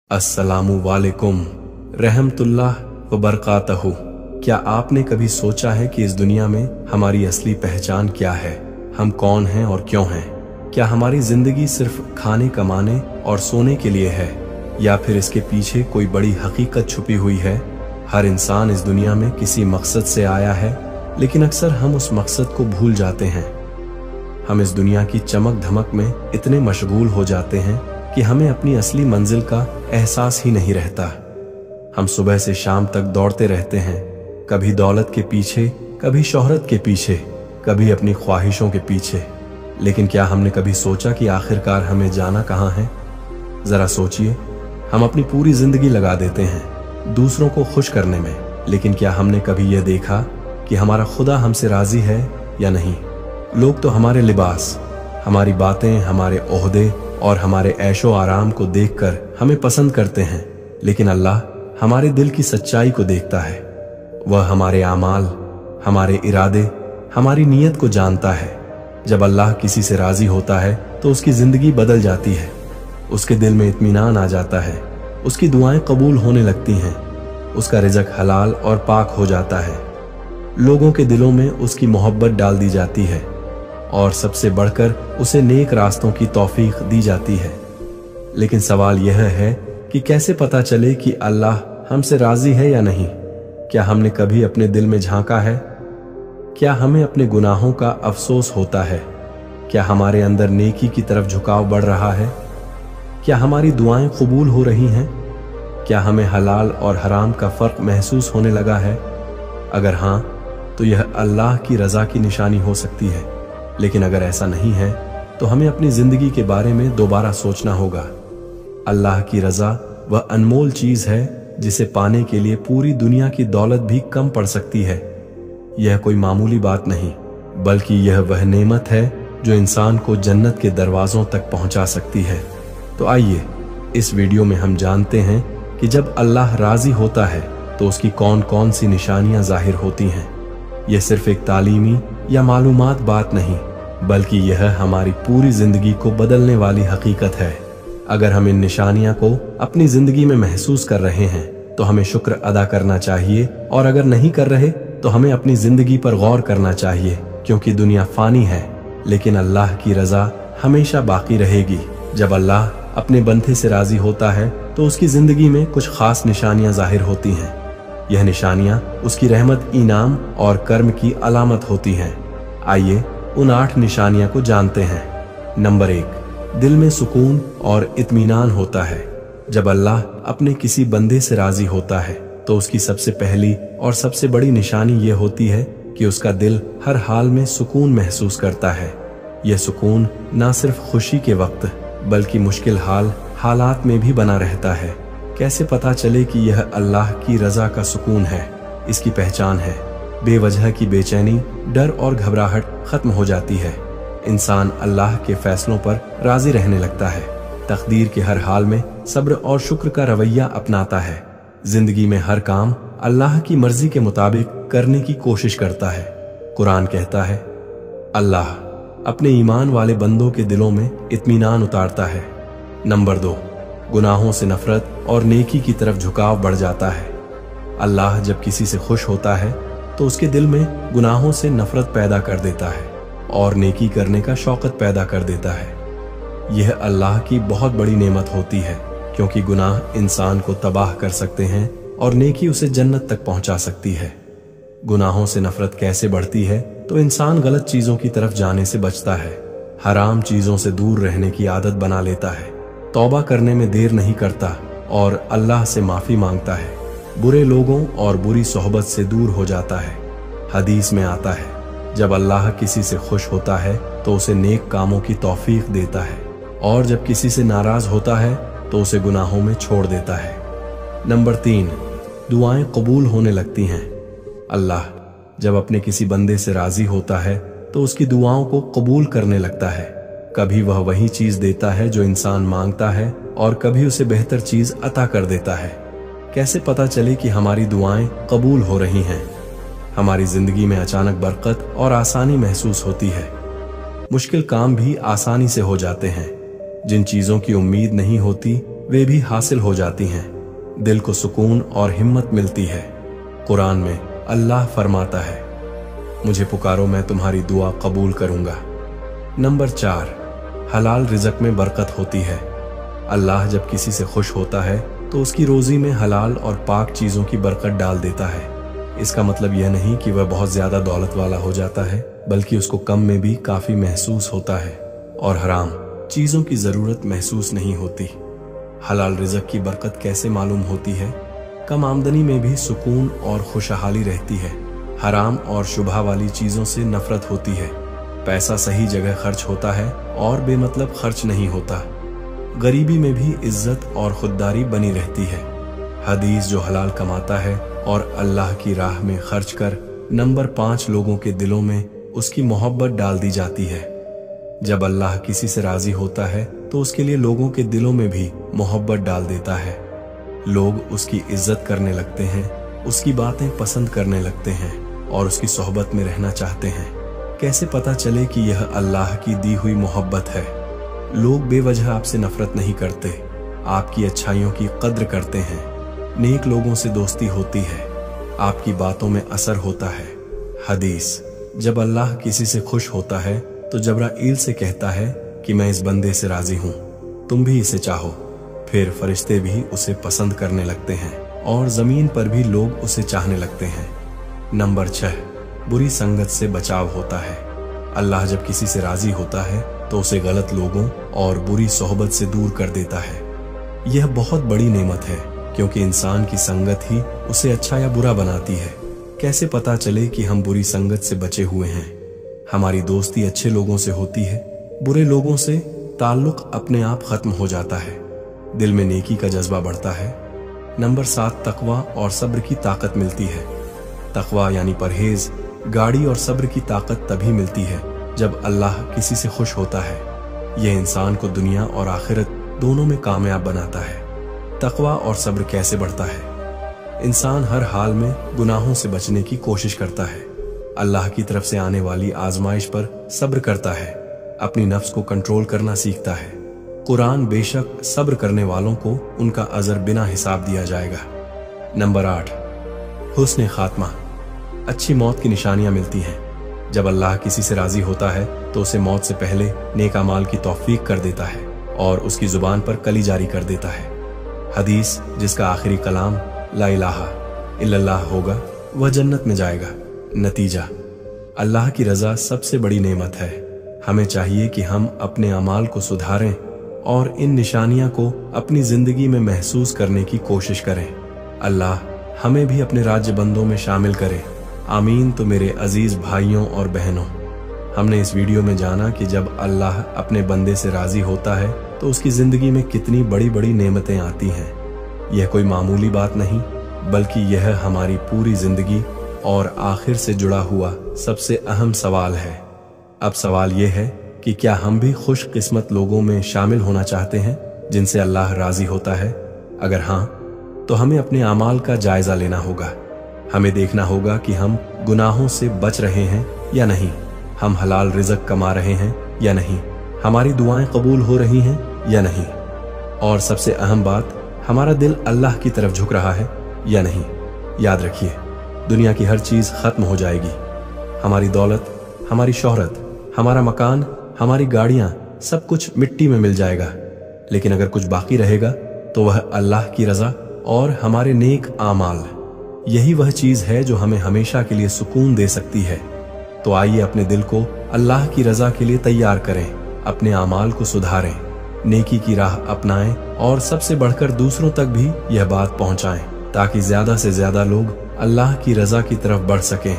अस्सलामु वालेकुम रहमतुल्लाह व बरकातहू। क्या आपने कभी सोचा है कि इस दुनिया में हमारी असली पहचान क्या है? हम कौन हैं और क्यों हैं? क्या हमारी जिंदगी सिर्फ खाने कमाने और सोने के लिए है या फिर इसके पीछे कोई बड़ी हकीकत छुपी हुई है? हर इंसान इस दुनिया में किसी मकसद से आया है, लेकिन अक्सर हम उस मकसद को भूल जाते हैं। हम इस दुनिया की चमक धमक में इतने मशगूल हो जाते हैं कि हमें अपनी असली मंजिल का एहसास ही नहीं रहता। हम सुबह से शाम तक दौड़ते रहते हैं, कभी दौलत के पीछे, कभी शोहरत के पीछे, कभी अपनी ख्वाहिशों के पीछे। लेकिन क्या हमने कभी सोचा कि आखिरकार हमें जाना कहाँ है? जरा सोचिए, हम अपनी पूरी जिंदगी लगा देते हैं दूसरों को खुश करने में, लेकिन क्या हमने कभी यह देखा कि हमारा खुदा हमसे राजी है या नहीं? लोग तो हमारे लिबास, हमारी बातें, हमारे ओहदे और हमारे ऐशो आराम को देखकर हमें पसंद करते हैं, लेकिन अल्लाह हमारे दिल की सच्चाई को देखता है। वह हमारे आमाल, हमारे इरादे, हमारी नीयत को जानता है। जब अल्लाह किसी से राजी होता है तो उसकी जिंदगी बदल जाती है, उसके दिल में इत्मीनान आ जाता है, उसकी दुआएं कबूल होने लगती हैं, उसका रिज़्क हलाल और पाक हो जाता है, लोगों के दिलों में उसकी मोहब्बत डाल दी जाती है और सबसे बढ़कर उसे नेक रास्तों की तौफीक दी जाती है। लेकिन सवाल यह है कि कैसे पता चले कि अल्लाह हमसे राजी है या नहीं? क्या हमने कभी अपने दिल में झांका है? क्या हमें अपने गुनाहों का अफसोस होता है? क्या हमारे अंदर नेकी की तरफ झुकाव बढ़ रहा है? क्या हमारी दुआएं कबूल हो रही हैं? क्या हमें हलाल और हराम का फर्क महसूस होने लगा है? अगर हाँ, तो यह अल्लाह की रजा की निशानी हो सकती है। लेकिन अगर ऐसा नहीं है तो हमें अपनी जिंदगी के बारे में दोबारा सोचना होगा। अल्लाह की रजा वह अनमोल चीज है जिसे पाने के लिए पूरी दुनिया की दौलत भी कम पड़ सकती है। यह कोई मामूली बात नहीं, बल्कि यह वह नेमत है जो इंसान को जन्नत के दरवाजों तक पहुंचा सकती है। तो आइए इस वीडियो में हम जानते हैं कि जब अल्लाह राजी होता है तो उसकी कौन कौन सी निशानियां जाहिर होती हैं। यह सिर्फ एक तालीमी या मालूमात बात नहीं, बल्कि यह हमारी पूरी जिंदगी को बदलने वाली हकीकत है। अगर हम इन निशानियां को अपनी जिंदगी में महसूस कर रहे हैं तो हमें शुक्र अदा करना चाहिए, और अगर नहीं कर रहे तो हमें अपनी जिंदगी पर गौर करना चाहिए, क्योंकि दुनिया फानी है लेकिन अल्लाह की रजा हमेशा बाकी रहेगी। जब अल्लाह अपने बंदे से राजी होता है तो उसकी जिंदगी में कुछ खास निशानियां जाहिर होती हैं। यह निशानियां उसकी रहमत, इनाम और कर्म की अलामत होती हैं। आइए उन 8 निशानियां को जानते हैं। नंबर 1, दिल में सुकून और इत्मीनान होता है। जब अल्लाह अपने किसी बंदे से राजी होता है तो उसकी सबसे पहली और सबसे बड़ी निशानी यह होती है कि उसका दिल हर हाल में सुकून महसूस करता है। यह सुकून न सिर्फ खुशी के वक्त बल्कि मुश्किल हालात में भी बना रहता है। कैसे पता चले कि यह अल्लाह की रजा का सुकून है? इसकी पहचान है, बेवजह की बेचैनी, डर और घबराहट खत्म हो जाती है। इंसान अल्लाह के फैसलों पर राजी रहने लगता है, तकदीर के हर हाल में सब्र और शुक्र का रवैया अपनाता है, जिंदगी में हर काम अल्लाह की मर्जी के मुताबिक करने की कोशिश करता है। कुरान कहता है, अल्लाह अपने ईमान वाले बंदों के दिलों में इत्मीनान उतारता है। नंबर 2, गुनाहों से नफरत और नेकी की तरफ झुकाव बढ़ जाता है। अल्लाह जब किसी से खुश होता है तो उसके दिल में गुनाहों से नफरत पैदा कर देता है और नेकी करने का शौकत पैदा कर देता है। यह अल्लाह की बहुत बड़ी नेमत होती है, क्योंकि गुनाह इंसान को तबाह कर सकते हैं और नेकी उसे जन्नत तक पहुंचा सकती है। गुनाहों से नफरत कैसे बढ़ती है? तो इंसान गलत चीजों की तरफ जाने से बचता है, हराम चीजों से दूर रहने की आदत बना लेता है, तौबा करने में देर नहीं करता और अल्लाह से माफी मांगता है, बुरे लोगों और बुरी सोहबत से दूर हो जाता है। हदीस में आता है, जब अल्लाह किसी से खुश होता है तो उसे नेक कामों की तौफीक देता है, और जब किसी से नाराज होता है तो उसे गुनाहों में छोड़ देता है। नंबर 3, दुआएं कबूल होने लगती हैं। अल्लाह जब अपने किसी बंदे से राजी होता है तो उसकी दुआओं को कबूल करने लगता है। कभी वह वही चीज देता है जो इंसान मांगता है, और कभी उसे बेहतर चीज अता कर देता है। कैसे पता चले कि हमारी दुआएं कबूल हो रही हैं? हमारी जिंदगी में अचानक बरकत और आसानी महसूस होती है। मुश्किल काम भी आसानी से हो जाते हैं। जिन चीजों की उम्मीद नहीं होती वे भी हासिल हो जाती हैं। दिल को सुकून और हिम्मत मिलती है। कुरान में अल्लाह फरमाता है, मुझे पुकारो मैं तुम्हारी दुआ कबूल करूंगा। नंबर 4, हलाल रिज़्क में बरकत होती है। अल्लाह जब किसी से खुश होता है तो उसकी रोजी में हलाल और पाक चीजों की बरकत डाल देता है। इसका मतलब यह नहीं कि वह बहुत ज्यादा दौलत वाला हो जाता है, बल्कि उसको कम में भी काफी महसूस होता है और हराम चीजों की जरूरत महसूस नहीं होती। हलाल रिज़्क की बरकत कैसे मालूम होती है? कम आमदनी में भी सुकून और खुशहाली रहती है। हराम और शुबहा वाली चीजों से नफरत होती है। पैसा सही जगह खर्च होता है और बेमतलब खर्च नहीं होता। गरीबी में भी इज्जत और खुददारी बनी रहती है। हदीस जो हलाल कमाता है और अल्लाह की राह में खर्च कर नंबर 5 लोगों के दिलों में उसकी मोहब्बत डाल दी जाती है। जब अल्लाह किसी से राजी होता है तो उसके लिए लोगों के दिलों में भी मोहब्बत डाल देता है। लोग उसकी इज्जत करने लगते हैं, उसकी बातें पसंद करने लगते हैं और उसकी सोहबत में रहना चाहते हैं। कैसे पता चले कि यह अल्लाह की दी हुई मोहब्बत है? लोग बेवजह आपसे नफरत नहीं करते, आपकी अच्छाइयों की कद्र करते हैं। नेक लोगों से दोस्ती होती है, आपकी बातों में असर होता है। हदीस, जब अल्लाह किसी से खुश होता है तो जब्राईल से कहता है कि मैं इस बंदे से राजी हूं, तुम भी इसे चाहो। फिर फरिश्ते भी उसे पसंद करने लगते हैं और जमीन पर भी लोग उसे चाहने लगते हैं। नंबर 6, बुरी संगत से बचाव होता है। अल्लाह जब किसी से राजी होता है तो उसे गलत लोगों और बुरी सोहबत से दूर कर देता है। यह बहुत बड़ी नेमत है, क्योंकि इंसान की संगत ही उसे अच्छा या बुरा बनाती है। कैसे पता चले कि हम बुरी संगत से बचे हुए हैं? हमारी दोस्ती अच्छे लोगों से होती है, बुरे लोगों से ताल्लुक अपने आप खत्म हो जाता है। दिल में नेकी का जज्बा बढ़ता है। नंबर 7, तकवा और सब्र की ताकत मिलती है। तकवा यानी परहेज, गाड़ी और सब्र की ताकत तभी मिलती है जब अल्लाह किसी से खुश होता है। यह इंसान को दुनिया और आखिरत दोनों में कामयाब बनाता है। तकवा और सब्र कैसे बढ़ता है? इंसान हर हाल में गुनाहों से बचने की कोशिश करता है। अल्लाह की तरफ से आने वाली आजमाइश पर सब्र करता है, अपनी नफ्स को कंट्रोल करना सीखता है। कुरान, बेशक सब्र करने वालों को उनका अजर बिना हिसाब दिया जाएगा। नंबर 8, हुस्न खात्मा। अच्छी मौत की निशानियां मिलती हैं। जब अल्लाह किसी से राजी होता है तो उसे मौत से पहले नेक अमाल की तौफीक कर देता है और उसकी जुबान पर कली जारी कर देता है। हदीस, जिसका आखिरी कलाम ला इलाहा इल्लल्लाह होगा वह जन्नत में जाएगा। नतीजा, अल्लाह की रजा सबसे बड़ी नेमत है। हमें चाहिए कि हम अपने अमाल को सुधारें और इन निशानियां को अपनी जिंदगी में महसूस करने की कोशिश करें। अल्लाह हमें भी अपने राज्य बंदों में शामिल करे। आमीन। तो मेरे अजीज भाइयों और बहनों, हमने इस वीडियो में जाना कि जब अल्लाह अपने बंदे से राजी होता है तो उसकी जिंदगी में कितनी बड़ी बड़ी नेमतें आती हैं। यह कोई मामूली बात नहीं, बल्कि यह हमारी पूरी जिंदगी और आखिर से जुड़ा हुआ सबसे अहम सवाल है। अब सवाल यह है कि क्या हम भी खुशकिस्मत लोगों में शामिल होना चाहते हैं जिनसे अल्लाह राजी होता है? अगर हाँ, तो हमें अपने अमाल का जायजा लेना होगा। हमें देखना होगा कि हम गुनाहों से बच रहे हैं या नहीं, हम हलाल रिज़्क कमा रहे हैं या नहीं, हमारी दुआएं कबूल हो रही हैं या नहीं, और सबसे अहम बात, हमारा दिल अल्लाह की तरफ झुक रहा है या नहीं। याद रखिए, दुनिया की हर चीज खत्म हो जाएगी। हमारी दौलत, हमारी शोहरत, हमारा मकान, हमारी गाड़ियां, सब कुछ मिट्टी में मिल जाएगा। लेकिन अगर कुछ बाकी रहेगा तो वह अल्लाह की रजा और हमारे नेक आमाल। यही वह चीज है जो हमें हमेशा के लिए सुकून दे सकती है। तो आइए अपने दिल को अल्लाह की रजा के लिए तैयार करें, अपने आमाल को सुधारें, नेकी की राह अपनाएं और सबसे बढ़कर दूसरों तक भी यह बात पहुंचाएं, ताकि ज्यादा से ज्यादा लोग अल्लाह की रजा की तरफ बढ़ सकें।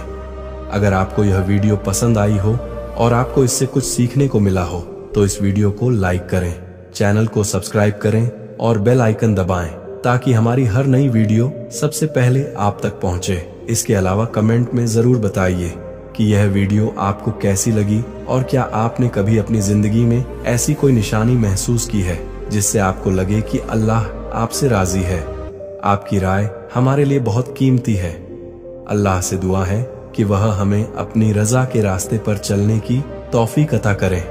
अगर आपको यह वीडियो पसंद आई हो और आपको इससे कुछ सीखने को मिला हो तो इस वीडियो को लाइक करें, चैनल को सब्सक्राइब करें और बेल आइकन दबाएं, ताकि हमारी हर नई वीडियो सबसे पहले आप तक पहुंचे। इसके अलावा कमेंट में जरूर बताइए कि यह वीडियो आपको कैसी लगी और क्या आपने कभी अपनी जिंदगी में ऐसी कोई निशानी महसूस की है जिससे आपको लगे कि अल्लाह आपसे राजी है। आपकी राय हमारे लिए बहुत कीमती है। अल्लाह से दुआ है कि वह हमें अपनी रजा के रास्ते पर चलने की तौफीक अता करे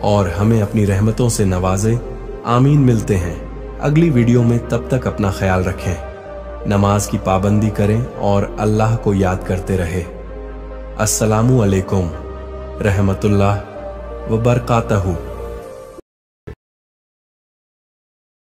और हमें अपनी रहमतों से नवाजे। आमीन। मिलते हैं अगली वीडियो में तब तक अपना ख्याल रखें, नमाज की पाबंदी करें और अल्लाह को याद करते रहे। अस्सलामु अलैकुम रहमतुल्लाह व बरकातहू।